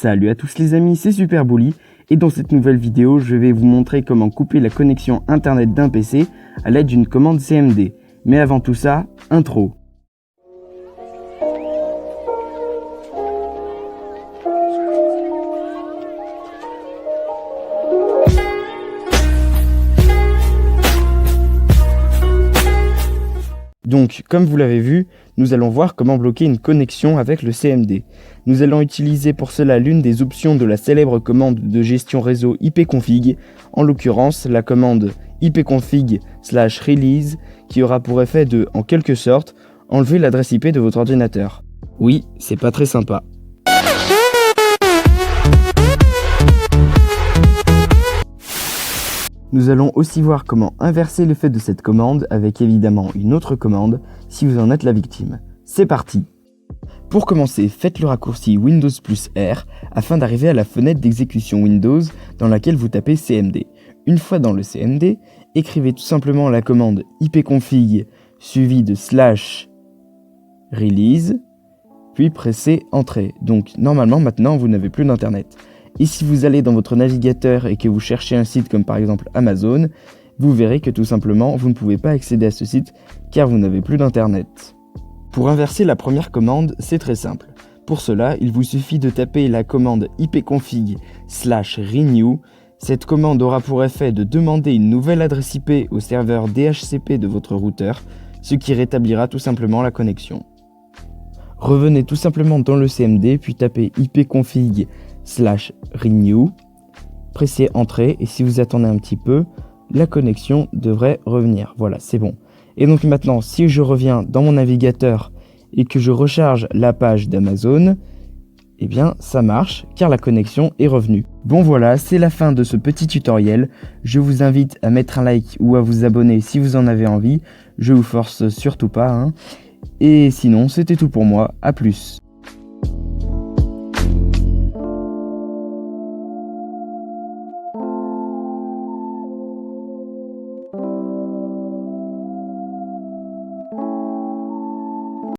Salut à tous les amis, c'est Superbully et dans cette nouvelle vidéo, je vais vous montrer comment couper la connexion internet d'un PC à l'aide d'une commande CMD. Mais avant tout ça, intro. Donc, comme vous l'avez vu, nous allons voir comment bloquer une connexion avec le CMD. Nous allons utiliser pour cela l'une des options de la célèbre commande de gestion réseau ipconfig, en l'occurrence la commande ipconfig/release qui aura pour effet de, en quelque sorte, enlever l'adresse IP de votre ordinateur. Oui, c'est pas très sympa. Nous allons aussi voir comment inverser l'effet de cette commande avec évidemment une autre commande si vous en êtes la victime. C'est parti! Pour commencer, faites le raccourci Windows plus R afin d'arriver à la fenêtre d'exécution Windows dans laquelle vous tapez CMD. Une fois dans le CMD, écrivez tout simplement la commande ipconfig suivie de /release, puis pressez Entrée. Donc normalement maintenant vous n'avez plus d'internet. Et si vous allez dans votre navigateur et que vous cherchez un site comme par exemple Amazon, vous verrez que tout simplement vous ne pouvez pas accéder à ce site car vous n'avez plus d'internet. Pour inverser la première commande, c'est très simple. Pour cela, il vous suffit de taper la commande ipconfig/renew. Cette commande aura pour effet de demander une nouvelle adresse IP au serveur DHCP de votre routeur, ce qui rétablira tout simplement la connexion. Revenez tout simplement dans le CMD puis tapez ipconfig/renew, pressez Entrée et si vous attendez un petit peu, la connexion devrait revenir. Voilà, c'est bon. Et donc maintenant, si je reviens dans mon navigateur et que je recharge la page d'Amazon, eh bien ça marche car la connexion est revenue. Bon voilà, c'est la fin de ce petit tutoriel. Je vous invite à mettre un like ou à vous abonner si vous en avez envie. Je vous force surtout pas, hein. Et sinon, c'était tout pour moi. À plus.